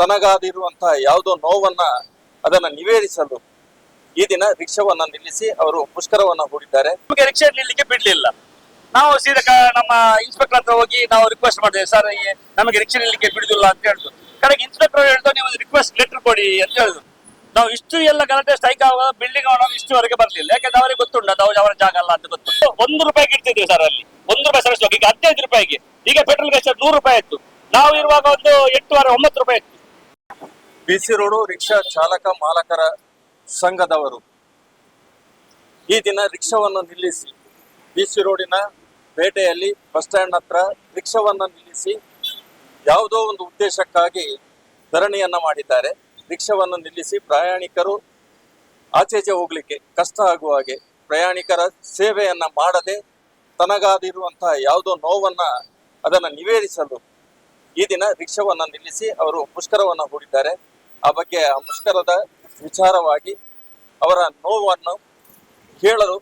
ತನಗಾದಿರುವಂತಹ ಯಾವುದೋ ನೋವನ್ನ ಅದನ್ನ ನಿವೇದಿಸಲು ಈ ದಿನ ರಿಕ್ಷಾವನ್ನ ನಿಲ್ಲಿಸಿ ಅವರು ಮುಷ್ಕರವನ್ನ ಹೂಡಿದ್ದಾರೆ. ನಮಗೆ ರಿಕ್ಷಾ ನಿಲ್ಲಿಕ್ಕೆ ಬಿಡ್ಲಿಲ್ಲ. ನಾವು ಸೀದಾ ನಮ್ಮ ಇನ್ಸ್ಪೆಕ್ಟರ್ ಹತ್ರ ಹೋಗಿ ನಾವು ರಿಕ್ವೆಸ್ಟ್ ಮಾಡಿದೆ, ಸರ್ ನಮಗೆ ರಿಕ್ಷಾ ನಿಲ್ಲಿಕ್ಕೆ ಬಿಡುದಿಲ್ಲ ಅಂತ ಹೇಳಿದ್ರು. ಕಡೆಗೆ ಇನ್ಸ್ಪೆಕ್ಟರ್ ಹೇಳಿದ್ರು, ನೀವು ರಿಕ್ವೆಸ್ಟ್ ಲೆಟರ್ ಕೊಡಿ ಅಂತ ಹೇಳಿದ್ರು. ನಾವು ಇಷ್ಟು ಎಲ್ಲ ಗಲಾಟೆ ಸ್ಟ್ರೈಕ್ ಆಗುವ ಬಿಲ್ಡಿಂಗ್ ಅವನನ್ನು ಇಷ್ಟುವರೆಗೆ ಬರಲಿಲ್ಲ. ಯಾಕಂದ್ರೆ ಅವರಿಗೆ ಗೊತ್ತುಂಟು ಅದು ಅವರ ಜಾಗ ಅಲ್ಲ ಅಂತ ಗೊತ್ತು. ₹1 ಇಡ್ತಿದ್ವಿ ಸರ್ ಅಲ್ಲಿ, ₹1 ಸರ್ವಿಸ್ ಹೋಗಿ. ಈಗ ₹15. ಈಗ ಪೆಟ್ರೋಲ್ ಗೆ ₹100 ಇತ್ತು. ನಾವು ಇರುವಾಗ ಒಂದು ₹8.5 ಇತ್ತು. ಬಿಸಿ ರೋಡು ರಿಕ್ಷಾ ಚಾಲಕ ಮಾಲಕರ ಸಂಘದವರು ಈ ದಿನ ರಿಕ್ಷಾವನ್ನು ನಿಲ್ಲಿಸಿ ಬಿಸಿ ರೋಡಿನ ಪೇಟೆಯಲ್ಲಿ ಬಸ್ ಸ್ಟ್ಯಾಂಡ್ ಹತ್ರ ರಿಕ್ಷಾವನ್ನ ನಿಲ್ಲಿಸಿ ಯಾವುದೋ ಒಂದು ಉದ್ದೇಶಕ್ಕಾಗಿ ಧರಣಿಯನ್ನ ಮಾಡಿದ್ದಾರೆ. ರಿಕ್ಷಾವನ್ನು ನಿಲ್ಲಿಸಿ ಪ್ರಯಾಣಿಕರು ಆಚೆಚೆ ಹೋಗ್ಲಿಕ್ಕೆ ಕಷ್ಟ ಆಗುವ ಹಾಗೆ ಪ್ರಯಾಣಿಕರ ಸೇವೆಯನ್ನ ಮಾಡದೆ ತನಗಾದಿರುವಂತಹ ಯಾವುದೋ ನೋವನ್ನ ಅದನ್ನ ನಿವೇದಿಸಲು ಈ ದಿನ ರಿಕ್ಷಾವನ್ನ ನಿಲ್ಲಿಸಿ ಅವರು ಮುಷ್ಕರವನ್ನ ಹೂಡಿದ್ದಾರೆ. ಆ ಬಗ್ಗೆ ಆ ಮುಷ್ಕರದ ವಿಚಾರವಾಗಿ ಅವರ ನೋವನ್ನು ಕೇಳಲು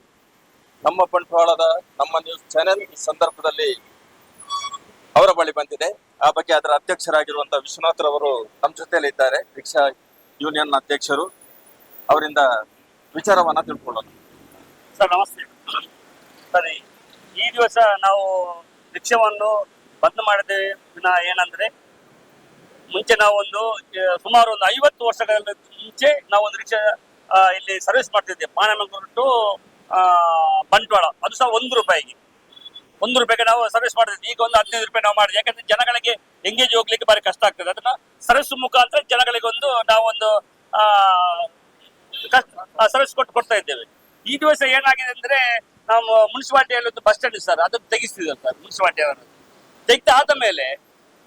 ನಮ್ಮ ಬಂಟ್ವಾಳದ ನಮ್ಮ ನ್ಯೂಸ್ ಚಾನೆಲ್ ಈ ಸಂದರ್ಭದಲ್ಲಿ ಅವರ ಬಳಿ ಬಂದಿದೆ. ಆ ಬಗ್ಗೆ ಅದರ ಅಧ್ಯಕ್ಷರಾಗಿರುವಂತಹ ವಿಶ್ವನಾಥ್ ರವರು ನಮ್ಮ ಜೊತೆಯಲ್ಲಿ ಇದ್ದಾರೆ, ರಿಕ್ಷಾ ಯೂನಿಯನ್ ಅಧ್ಯಕ್ಷರು. ಅವರಿಂದ ವಿಚಾರವನ್ನ ತಿಳ್ಕೊಳ್ಳೋಣ. ಸರ್ ನಮಸ್ತೆ. ಸರಿ, ಈ ದಿವಸ ನಾವು ರಿಕ್ಷಾವನ್ನು ಬಂದ್ ಮಾಡಿದ ದಿನ ಏನಂದ್ರೆ, ಮುಂಚೆ ನಾವೊಂದು ಸುಮಾರು ಒಂದು 50 ವರ್ಷಗಳ ಮುಂಚೆ ನಾವೊಂದು ರಿಕ್ಷಾ ಇಲ್ಲಿ ಸರ್ವಿಸ್ ಮಾಡ್ತಿದ್ದೆ, ಪಾಣಮಂಗಳೂರು ಟು ಬಂಟ್ವಾಳ. ಅದು ಸಹ ₹1 ನಾವು ಸರ್ವಿಸ್ ಮಾಡ್ತಿದ್ವಿ. ಈಗ ಒಂದು ₹15 ನಾವು ಮಾಡಿದ್ವಿ. ಯಾಕಂದ್ರೆ ಜನಗಳಿಗೆ ಎಂಗೇಜ್ ಹೋಗ್ಲಿಕ್ಕೆ ಬಾರಿ ಕಷ್ಟ ಆಗ್ತದೆ. ಅದನ್ನ ಸರ್ವಿಸ್ ಮುಖಾಂತರ ಜನಗಳಿಗೆ ನಾವೊಂದು ಸರ್ವಿಸ್ ಕೊಡ್ತಾ ಇದ್ದೇವೆ. ಈ ದಿವಸ ಏನಾಗಿದೆ ಅಂದ್ರೆ, ನಾವು ಮುನ್ಸಿಪಾಲಿಟಿಯಲ್ಲಿ ಒಂದು ಬಸ್ ಸ್ಟ್ಯಾಂಡ್ ಸರ್, ಅದನ್ನು ತೆಗಿಸ್ತಿದ್ದಾರೆ ಸರ್. ಮುನ್ಸಿಪಾಲಿಟಿ ಅವರು ತೆಗೆದಾದ ಮೇಲೆ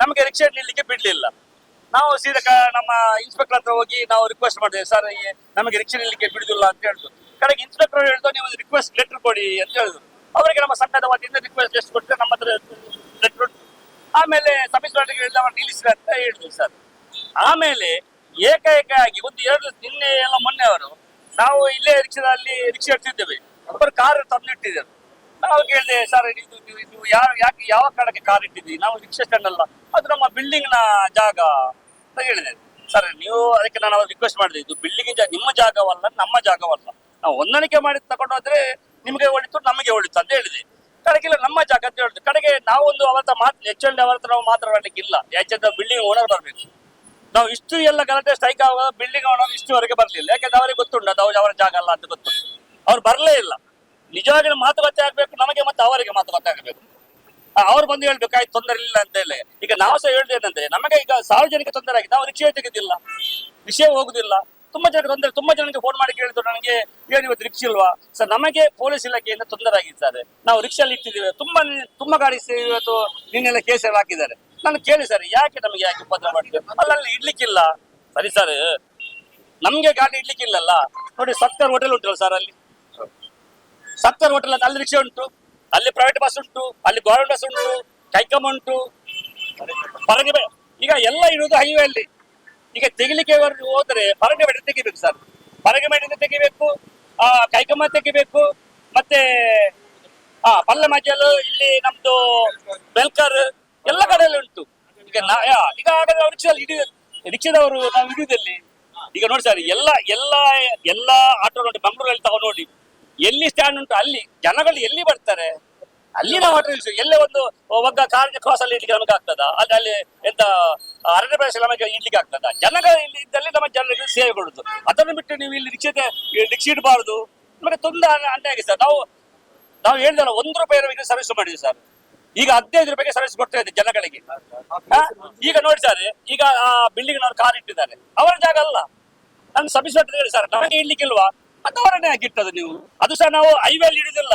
ನಮಗೆ ರಿಕ್ಷಾ ನಿಲ್ಲಿಕ್ಕೆ ಬಿಡ್ಲಿಲ್ಲ. ನಾವು ಸೀದಾ ನಮ್ಮ ಇನ್ಸ್ಪೆಕ್ಟರ್ ಹತ್ರ ಹೋಗಿ ನಾವು ರಿಕ್ವೆಸ್ಟ್ ಮಾಡಿದೆ, ಸರ್ ನಮಗೆ ರಿಕ್ಷಾ ನಿಲ್ಲಿಕ್ಕೆ ಬಿಡುದಿಲ್ಲ ಅಂತ ಹೇಳಿದ್ರು. ಕಡೆಗೆ ಇನ್ಸ್ಪೆಕ್ಟರ್ ಹೇಳಿದ್ರು, ನೀವು ರಿಕ್ವೆಸ್ಟ್ ಲೆಟರ್ ಕೊಡಿ ಅಂತ ಹೇಳಿದ್ರು. ಅವರಿಗೆ ನಮ್ಮ ಸಂಘದ ವತಿಯಿಂದ ರಿಕ್ವೆಸ್ಟ್ ಲೆಟರ್ ಕೊಟ್ಟರೆ ನಮ್ಮ ಹತ್ರ ಲೆಟರ್ ಉಂಟು. ಆಮೇಲೆ ಸಬ್ ಇನ್ಸ್ಪೆಕ್ಟರ್ ಹೇಳಿದ ಅವರು ನಿಲ್ಲಿಸಿದ ಅಂತ ಹೇಳಿದ್ರು ಸರ್. ಆಮೇಲೆ ಏಕಾಏಕಾಗಿ ನಿನ್ನೆ ಎಲ್ಲ ಮೊನ್ನೆ ಅವರು ನಾವು ಇಲ್ಲೇ ರಿಕ್ಷಾದಲ್ಲಿ ರಿಕ್ಷಾ ಇಡ್ತಿದ್ದೇವೆ, ಒಬ್ಬರು ಕಾರ್ ತಂದಿಟ್ಟಿದ್ದಾರೆ. ನಾವು ಕೇಳಿದೆ, ಸರ್ ನೀವು ಯಾವ ಕಾರಣಕ್ಕೆ ಕಾರ್ ಇಟ್ಟಿದ್ದೀವಿ? ನಾವು ರಿಕ್ಷಾ ಸ್ಟ್ಯಾಂಡ್ ಅಲ್ಲ, ಅದು ನಮ್ಮ ಬಿಲ್ಡಿಂಗ್ ನ ಜಾಗ ಅಂತ ಹೇಳಿದೆ. ಸರ್ ನೀವು ಅದಕ್ಕೆ ನಾನು ರಿಕ್ವೆಸ್ಟ್ ಮಾಡಿದೆ, ಇದು ಬಿಲ್ಡಿಂಗ್ ನಿಮ್ಮ ಜಾಗವಲ್ಲ, ನಮ್ಮ ಜಾಗವಲ್ಲ. ನಾವು ಹೊಂದಾಣಿಕೆ ಮಾಡಿ ತಗೊಂಡು ಹೋದ್ರೆ ನಿಮಗೆ ಒಳಿತು, ನಮಗೆ ಒಳಿತು ಅಂತ ಹೇಳಿದೆ. ಕಡೆಗೆ ನಮ್ಮ ಜಾಗ ಅಂತ ಹೇಳಿದ್ರು. ಕಡೆಗೆ ನಾವೊಂದು ಅವರ ಹತ್ರ ನಾವು ಮಾತಾಡಲಿಕ್ಕಿಲ್ಲ. ಯಾಕೆಂದ್ರೆ ಬಿಲ್ಡಿಂಗ್ ಓನರ್ ಬರಬೇಕು. ನಾವು ಇಷ್ಟು ಎಲ್ಲ ಗಲಾಟೆ ಸ್ಟ್ರೈಕ್ ಆಗುವ ಬಿಲ್ಡಿಂಗ್ ಓನರ್ ಇಷ್ಟುವರೆಗೆ ಬರಲಿಲ್ಲ. ಯಾಕಂದ್ರೆ ಅವರಿಗೆ ಗೊತ್ತುಂಟು ಅದು ಅವರ ಜಾಗ ಅಲ್ಲ ಅಂತ ಗೊತ್ತು. ಅವ್ರು ಬರಲೇ ಇಲ್ಲ. ನಿಜವಾಗಿ ಮಾತುಕತೆ ಆಗ್ಬೇಕು, ನಮಗೆ ಮತ್ತೆ ಅವರಿಗೆ ಮಾತುಕತೆ ಆಗಬೇಕು. ಅವ್ರು ಬಂದು ಹೇಳ್ಬೇಕು, ಆಯ್ತು ತೊಂದರೆ ಇಲ್ಲ ಅಂತ ಹೇಳಿ. ಈಗ ನಾವು ಸಹ ಹೇಳ್ದೇನಂದ್ರೆ, ನಮಗೆ ಈಗ ಸಾರ್ವಜನಿಕ ತೊಂದರೆ ಆಗಿದೆ, ನಾವು ರಿಕ್ಷಾ ತೆಗೆದಿಲ್ಲ, ವಿಷಯ ಹೋಗುದಿಲ್ಲ. ತುಂಬಾ ಜನ ತೊಂದರೆ, ತುಂಬಾ ಜನಕ್ಕೆ ಫೋನ್ ಮಾಡಿ ಕೇಳಿದ್ರು ನನಗೆ, ಏನು ಇವತ್ತು ರಿಕ್ಷಾ ಇಲ್ವಾ ಸರ್? ನಮಗೆ ಪೊಲೀಸ್ ಇಲಾಖೆಯಿಂದ ತೊಂದರೆ ಆಗಿದ್ದಾರೆ, ನಾವು ರಿಕ್ಷಾಲ್ಲಿ ಇಟ್ಟಿದ್ದೀವಿ. ತುಂಬಾ ಗಾಡಿ ಇವತ್ತು ನಿನ್ನೆಲ್ಲ ಕೇಸ್ ಎಲ್ಲ ಹಾಕಿದ್ದಾರೆ. ನಾನು ಕೇಳಿ ಸರ್, ನಮಗೆ ಯಾಕೆ ಉಪದ್ರ ಮಾಡಿದ್ರು? ಅಲ್ಲಿ ಇಡ್ಲಿಕ್ಕಿಲ್ಲ. ಸರಿ ಸರ್, ನಮ್ಗೆ ಗಾಡಿ ಇಡ್ಲಿಕ್ಕಿಲ್ಲಲ್ಲ. ನೋಡಿ, ಸತ್ಕರ್ ಹೋಟೆಲ್ ಉಂಟಲ್ಲ ಸರ್, ಅಲ್ಲಿ ಸತ್ಕರ್ ಹೋಟೆಲ್ ಅಲ್ಲಿ ರಿಕ್ಷಾ ಉಂಟು, ಅಲ್ಲಿ ಪ್ರೈವೇಟ್ ಬಸ್ ಉಂಟು, ಅಲ್ಲಿ ಗವರ್ಮೆಂಟ್ ಬಸ್ ಉಂಟು, ಕೈಕಮ್ ಉಂಟು, ಹೊರಗೆ. ಈಗ ಎಲ್ಲ ಇರುವುದು ಹೈವೇ ಅಲ್ಲಿ. ಈಗ ತೆಗಿಲಿಕ್ಕೆ ಹೋದ್ರೆ ಹೊರಗೆ ಬೇಡ ತೆಗಿಬೇಕು ಸರ್, ಹೊರಗೆ ಬೇಡ ತೆಗಿಬೇಕು, ಕೈಕಮ್ಮ ತೆಗಿಬೇಕು, ಮತ್ತೆ ಪಲ್ಲ ಮಜಲು ಇಲ್ಲಿ ನಮ್ದು ಬೆಲ್ಕರ್ ಎಲ್ಲ ಕಡೆಯಲ್ಲಿ ಉಂಟು. ಈಗ ಹಾಗಾದ್ರೆ ರಿಕ್ಷಾದವರು ನಾವು ಹಿಡಿಯುವುದಲ್ಲಿ. ಈಗ ನೋಡಿ ಸರ್, ಎಲ್ಲ ಆಟೋ ನೋಡಿ, ಮಂಗಳೂರಲ್ಲಿ ತಗೊಂಡು ನೋಡಿ, ಎಲ್ಲಿ ಸ್ಟ್ಯಾಂಡ್ ಉಂಟು ಅಲ್ಲಿ ಜನಗಳು ಎಲ್ಲಿ ಬರ್ತಾರೆ? ಅಲ್ಲಿ ನಾವು ಆಟೋ ನಿಲ್ಲಿಸಿ ಎಲ್ಲೇ ಒಂದು ಒಗ್ಗ ಕಾರಿನ ಕ್ರಾಸ್ ಅಲ್ಲಿ ಇಡ್ಲಿಕ್ಕೆ ನಮಗೆ ಆಗ್ತದ? ಅಲ್ಲಿ ಎಂತ ಅರಣ್ಯ ಪ್ರದೇಶ ನಮಗೆ ಇಡ್ಲಿಕ್ಕೆ ಆಗ್ತದ? ಜನಗಳು ಇಲ್ಲಿ ಇದ್ದಲ್ಲಿ ನಮ್ಮ ಜನರಿಗೆ ಸೇವೆ ಕೊಡುದು. ಅದನ್ನು ಬಿಟ್ಟು ನೀವು ಇಲ್ಲಿ ರಿಕ್ಷಾ ಇಡಬಾರ್ದು. ನಮಗೆ ತೊಂದರೆ ಅಂಟೆ ಆಗಿದೆ ಸರ್. ನಾವು ಹೇಳಿದಲ್ಲ, ₹1 ಸರ್ವಿಸ್ ಮಾಡಿದ್ವಿ ಸರ್. ಈಗ ₹15 ಸರ್ವಿಸ್ ಕೊಡ್ತಾ ಇದೆ ಜನಗಳಿಗೆ. ಈಗ ನೋಡಿ ಸರ್, ಈಗ ಬಿಲ್ಡಿಂಗ್ ನವರು ಕಾರ್ ಇಟ್ಟಿದ್ದಾರೆ, ಅವರ ಜಾಗ ಅಲ್ಲ. ನಾನು ಸಬ್ ಇನ್ಸ್ಪೆಕ್ಟರ್ ಹೇಳಿ, ಸರ್ ನಮಗೆ ಇಡ್ಲಿಕ್ಕಿಲ್ವಾ? ಮತ್ತೆ ಅವರನ್ನೇ ಹಾಕಿಟ್ಟದು ನೀವು. ಅದು ಸಹ ನಾವು ಹೈವೇಲಿ ಇಡುದಿಲ್ಲ,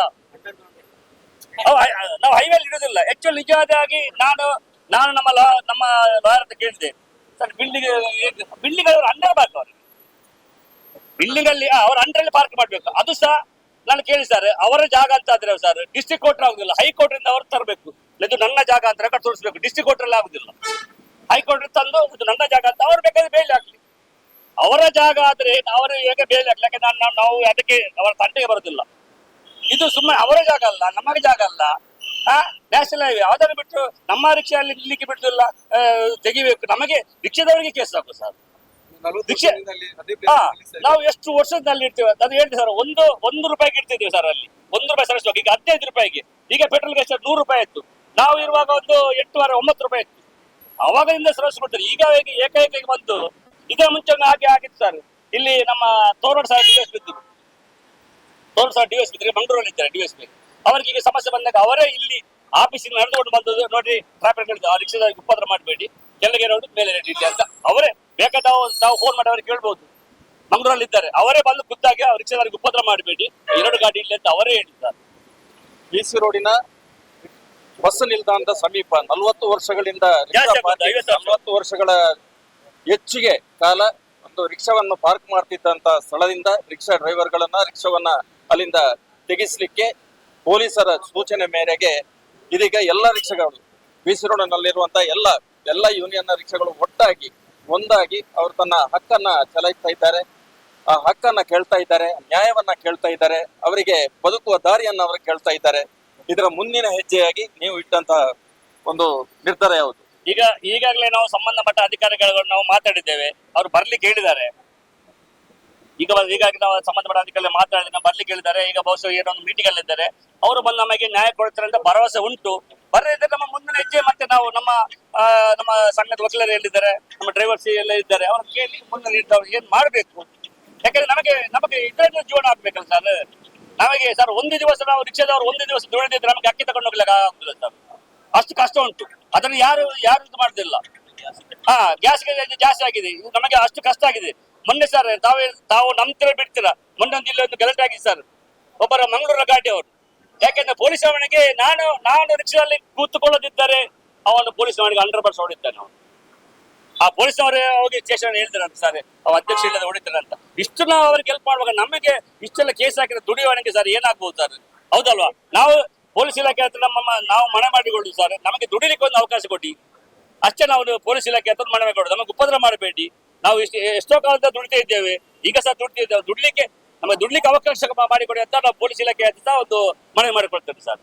ನಾವು ಹೈವೇಲಿ ಇಡುದಿಲ್ಲ. ಆಕ್ಚುಲಿ ನಿಜವಾದಾಗಿ ನಾನು ನಮ್ಮ ಲಾಯರ್ ಅಂತ ಕೇಳಿದೆ, ಸರ್ ಬಿಲ್ಡಿಂಗ್ ಅವರು ಅಂಡರ್ ಪಾರ್ಕ್, ಅವರು ಬಿಲ್ಡಿಂಗ್ ಅಲ್ಲಿ ಅವ್ರ ಅಂಡರ್ ಪಾರ್ಕ್ ಮಾಡ್ಬೇಕು. ಅದು ಸಹ ನಾನು ಕೇಳಿ ಸರ್, ಅವರ ಜಾಗ ಅಂತ ಆದ್ರೆ ಸರ್ ಡಿಸ್ಟ್ರಿಕ್ಟ್ ಕೋರ್ಟ್ ಆಗುದಿಲ್ಲ, ಹೈಕೋರ್ಟ್ ಇಂದ ಅವ್ರು ತರಬೇಕು. ಇದು ನನ್ನ ಜಾಗ ಅಂತ ರೆಕಾರ್ಡ್ ತೋರಿಸಬೇಕು. ಡಿಸ್ಟ್ರಿಕ್ಟ್ ಕೋರ್ಟ್ ಅಲ್ಲಿ ಆಗುದಿಲ್ಲ, ಹೈಕೋರ್ಟ್ ತಂದು ಇದು ನನ್ನ ಜಾಗ ಅಂತ ಅವ್ರು ಬೇಕಾದ್ರೆ ಬೇಲಿ ಹಾಕ್ಲಿ. ಅವರ ಜಾಗ ಆದ್ರೆ ಅವರು ಹೇಗೆ ಬೇಲಿ ಹಾಕ್ಲಿ? ಯಾಕಂದ್ರೆ ನಾವು ಅದಕ್ಕೆ ಅವರ ತಂಟೆಗೆ ಬರುದಿಲ್ಲ. ಇದು ಸುಮ್ಮನೆ ಅವರ ಜಾಗ ಅಲ್ಲ, ನಮಗೆ ಜಾಗ ಅಲ್ಲ. ನ್ಯಾಷನಲ್ ಹೈವೇ ಅದನ್ನು ಬಿಟ್ಟು ನಮ್ಮ ರಿಕ್ಷಾದಲ್ಲಿ ನಿಲ್ಲಿಕ್ಕೆ ಬಿಡುದಿಲ್ಲ, ತೆಗಿಬೇಕು. ನಮಗೆ ರಿಕ್ಷಾದವರಿಗೆ ಕೇಸ್ ಹಾಕು ಸರ್. ರಿಕ್ಷಾ ನಾವು ಎಷ್ಟು ವರ್ಷದಲ್ಲಿ ಇರ್ತೀವಿ ಅದು ಹೇಳ್ತೀವಿ ಸರ್. ಒಂದು ರೂಪಾಯಿಗೆ ಇರ್ತಿದ್ದೀವಿ ಸರ್, ಅಲ್ಲಿ 1 ರೂಪಾಯಿ ಸರಿಸುವಾಗ ಈಗ 15 ರೂಪಾಯಿಗೆ. ಈಗ ಪೆಟ್ರೋಲ್ಗೆ ಎಷ್ಟು 100 ರೂಪಾಯಿ ಇತ್ತು. ನಾವು ಇರುವಾಗ ಒಂದು 8-9 ರೂಪಾಯಿ ಇತ್ತು. ಅವಾಗಿಂದ ಸರಿಸ್ಬಿಡ್ತಾರೆ. ಈಗ ಏಕೈಕ ಬಂತು. ಇದರ ಮುಂಚೆ ಹಾಗೆ ಆಗಿತ್ತು ಸರ್. ಇಲ್ಲಿ ನಮ್ಮ ತೋರಡ್ ಸರ್ ಡಿವೈಸ್ ಬಿದ್ದರು. ತೋರಡ್ ಸರ್ ಡಿವೈಸ್ ಬಿದ್ದರೆ ಮಂಗಳೂರಲ್ಲಿ ಇದ್ದಾರೆ ಡಿವೈಸ್ ಬಿ. ಅವರಿಗೆ ಈಗ ಸಮಸ್ಯೆ ಬಂದಾಗ ಅವರೇ ಇಲ್ಲಿ ಆಫೀಸಿಗೆ ನಡೆದುಕೊಂಡು ಬಂದದ್ದು. ನೋಡಿ ಟ್ರಾಫಿಕ್ ಹೇಳಿದ್ರು, ಆ ರಿಕ್ಷಾದವರಿಗೆ ಉಪದ್ರ ಮಾಡಬೇಡಿ, ಕೆಳಗೆ ನೋಡಿ ಮೇಲೆ ಇರಲಿ ಅಂತ. ಅವರೇ ಬೇಕಾದ ನಾವು ಫೋನ್ ಮಾಡಿ ಅವ್ರಿಗೆ ಕೇಳ್ಬೋದು. ಮಂಗಳೂರಲ್ಲಿ ಇದ್ದಾರೆ, ಅವರೇ ಬಂದು ಖುದ್ದಾಗಿ ಆ ರಿಕ್ಷಾದವರಿಗೆ ಉಪದ್ರ ಮಾಡಬೇಡಿ, 2 ಗಾಡಿ ಇಲ್ಲ ಅಂತ ಅವರೇ ಹೇಳಿದ್ದಾರೆ. BC ರೋಡಿನ ಬಸ್ ನಿಲ್ದಾಣದ ಸಮೀಪ 40 ವರ್ಷಗಳಿಂದ ಜಾಸ್ತಿ ಆಗುತ್ತೆ, 50 ವರ್ಷ. 40 ವರ್ಷಗಳ ಹೆಚ್ಚಿಗೆ ಕಾಲ ಒಂದು ರಿಕ್ಷಾವನ್ನು ಪಾರ್ಕ್ ಮಾಡ್ತಿದ್ದಂತ ಸ್ಥಳದಿಂದ ರಿಕ್ಷಾ ಡ್ರೈವರ್ಗಳನ್ನ ರಿಕ್ಷಾವನ್ನ ಅಲ್ಲಿಂದ ತೆಗೆಸಲಿಕ್ಕೆ ಪೊಲೀಸರ ಸೂಚನೆ ಮೇರೆಗೆ ಇದೀಗ ಎಲ್ಲ ರಿಕ್ಷಾಗಳು BC ರೋಡ್ನಲ್ಲಿರುವಂತ ಎಲ್ಲ ಯೂನಿಯನ್ ರಿಕ್ಷಾಗಳು ಒಂದಾಗಿ ಅವರು ತನ್ನ ಹಕ್ಕನ್ನ ಚಲಾಯಿಸ್ತಾ ಇದ್ದಾರೆ. ಆ ಹಕ್ಕನ್ನ ಕೇಳ್ತಾ ಇದ್ದಾರೆ, ನ್ಯಾಯವನ್ನ ಕೇಳ್ತಾ ಇದ್ದಾರೆ, ಅವರಿಗೆ ಬದುಕುವ ದಾರಿಯನ್ನ ಅವರು ಕೇಳ್ತಾ ಇದ್ದಾರೆ. ಇದರ ಮುಂದಿನ ಹೆಜ್ಜೆಯಾಗಿ ನೀವು ಇಟ್ಟಂತ ಒಂದು ನಿರ್ಧಾರ ಯಾವುದು? ಈಗಾಗಲೇ ನಾವು ಸಂಬಂಧಪಟ್ಟ ಅಧಿಕಾರಿಗಳು ನಾವು ಮಾತಾಡಿದ್ದೇವೆ. ಅವರು ಬರ್ಲಿಕ್ಕೆ ಹೇಳಿದ್ದಾರೆ. ಈಗಾಗಿ ನಾವು ಸಂಬಂಧಪಟ್ಟ ಅಧಿಕಾರಿ ಮಾತಾಡಿದ್ರೆ ಬರ್ಲಿಕ್ಕೆ ಹೇಳಿದ್ದಾರೆ. ಈಗ ಬಹುಶಃ ಏನೋ ಒಂದು ಮೀಟಿಂಗ್ ಅಲ್ಲಿ ಇದ್ದಾರೆ. ಅವರು ಬಂದು ನಮಗೆ ನ್ಯಾಯ ಕೊಡ್ತಾರೆ ಅಂತ ಭರವಸೆ ಉಂಟು. ಬರದಿದ್ರೆ ನಮ್ಮ ಮುಂದಿನ ಹೆಜ್ಜೆ ಮತ್ತೆ ನಾವು ನಮ್ಮ ಸಂಘದ ವಕೀಲರು ಹೇಳಿದ್ದಾರೆ, ನಮ್ಮ ಡ್ರೈವರ್ಸ್ ಎಲ್ಲ ಇದ್ದಾರೆ, ಅವ್ರ ಕೇಳಿ ಮುಂದೆ ನಿರ್ಧಾರ ಏನ್ ಮಾಡ್ಬೇಕು. ಯಾಕಂದ್ರೆ ನಮಗೆ ಇದರಲ್ಲಿ ಜೀವನ ಆಗ್ಬೇಕಲ್ಲ ಸರ್. ನಮಗೆ ಸರ್ ಒಂದು ದಿವಸ ನಾವು ರಿಕ್ಷಾದವರು ಒಂದು ದಿವಸ ದುಡಿದಿದ್ರೆ ನಮಗೆ ಅಕ್ಕಿ ತಗೊಂಡು ಹೋಗ್ಲಿಕ್ಕೆ ಆಗುದಿಲ್ಲ ಸರ್. ಅಷ್ಟು ಕಷ್ಟ ಉಂಟು. ಅದನ್ನು ಯಾರು ಇದು ಮಾಡುದಿಲ್ಲ. ಗ್ಯಾಸ್ಗೆ ಜಾಸ್ತಿ ಆಗಿದೆ. ನಮಗೆ ಅಷ್ಟು ಕಷ್ಟ ಆಗಿದೆ. ಮೊನ್ನೆ ಸರ್ ತಾವು ನಂಬ್ತೀರ ಬಿಡ್ತೀರಾ, ಮೊನ್ನೆ ಒಂದು ಇಲ್ಲಿ ಒಂದು ಗಲಾಟೆ ಆಗಿದೆ ಸರ್. ಒಬ್ಬರ ಮಂಗಳೂರ ಗಾಡಿ ಅವರು, ಯಾಕೆಂದ್ರೆ ಪೊಲೀಸ್ ಅವನಿಗೆ ನಾನು ರಿಕ್ಷಾದಲ್ಲಿ ಕೂತುಕೊಳ್ಳದಿದ್ದರೆ ಅವನು ಪೊಲೀಸ್ ಅವನಿಗೆ 100% ಹೊಡಿತಾನೆ. ಆ ಪೊಲೀಸ್ನವರೇ ಹೋಗಿ ಸ್ಟೇಷನ್ ಹೇಳ್ತಾರಂತ ಸರ್, ಅವ ಅಧ್ಯಕ್ಷ ಇಲ್ಲದೆ ಹೊಡಿತಾರಂತ. ಇಷ್ಟು ನಾವು ಅವ್ರಿಗೆ ಹೆಲ್ಪ್ ಮಾಡುವಾಗ ನಮಗೆ ಇಷ್ಟೆಲ್ಲ ಕೇಸ್ ಹಾಕಿದ್ರೆ ದುಡಿಯುವವನಿಗೆ ಸರ್ ಏನಾಗ್ಬೋದು ಸರ್? ಹೌದಲ್ವಾ? ನಾವು ಪೊಲೀಸ್ ಇಲಾಖೆ ಹತ್ರ ನಾವು ಮನೆ ಮಾಡಿಕೊಳ್ಳುದು ಸರ್. ನಮಗೆ ದುಡಿಲಿಕ್ಕೆ ಒಂದು ಅವಕಾಶ ಕೊಡಿ ಅಷ್ಟೇ. ನಾವು ಪೊಲೀಸ್ ಇಲಾಖೆ ಹತ್ರ ಮನೆ ಮಾಡಿಕೊಳ್ಳೋದು, ನಮಗೆ ಉಪದ್ರ ಮಾಡಬೇಡಿ. ನಾವು ಎಷ್ಟೋ ಕಾಲದಿಂದ ದುಡಿತಾ ಇದ್ದೇವೆ, ಈಗ ಸಹ ದುಡಿತಿದ್ದೇವೆ. ದುಡ್ಲಿಕ್ಕೆ ಅವಕಾಶ ಮಾಡಿಕೊಡಿ ಅಂತ ನಾವು ಪೊಲೀಸ್ ಇಲಾಖೆ ಹತ್ರ ಒಂದು ಮನವಿ ಮಾಡಿಕೊಳ್ತೇವೆ ಸರ್.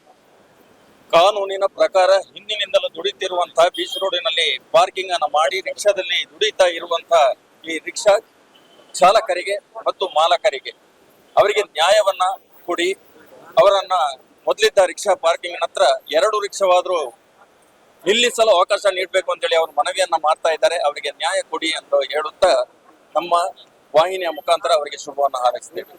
ಕಾನೂನಿನ ಪ್ರಕಾರ ಹಿಂದಿನಿಂದಲೂ ದುಡಿತಿರುವಂತಹ BC ರೋಡಿನಲ್ಲಿ ಪಾರ್ಕಿಂಗ್ ಅನ್ನ ಮಾಡಿ ರಿಕ್ಷಾದಲ್ಲಿ ದುಡಿತಾ ಇರುವಂತಹ ಈ ರಿಕ್ಷಾ ಚಾಲಕರಿಗೆ ಮತ್ತು ಮಾಲಕರಿಗೆ ಅವರಿಗೆ ನ್ಯಾಯವನ್ನ ಕೊಡಿ. ಅವರನ್ನ ಮೊದಲಿದ್ದ ರಿಕ್ಷಾ ಪಾರ್ಕಿಂಗ್ ಹತ್ರ 2 ರಿಕ್ಷಾವಾದ್ರೂ ನಿಲ್ಲಿಸಲು ಅವಕಾಶ ನೀಡಬೇಕು ಅಂತೇಳಿ ಅವರು ಮನವಿಯನ್ನ ಮಾಡ್ತಾ ಇದ್ದಾರೆ. ಅವರಿಗೆ ನ್ಯಾಯ ಕೊಡಿ ಅಂತ ಹೇಳುತ್ತಾ ನಮ್ಮ ವಾಹಿನಿಯ ಮುಖಾಂತರ ಅವರಿಗೆ ಶುಭವನ್ನು ಹಾರೈಸ್ತೇವೆ.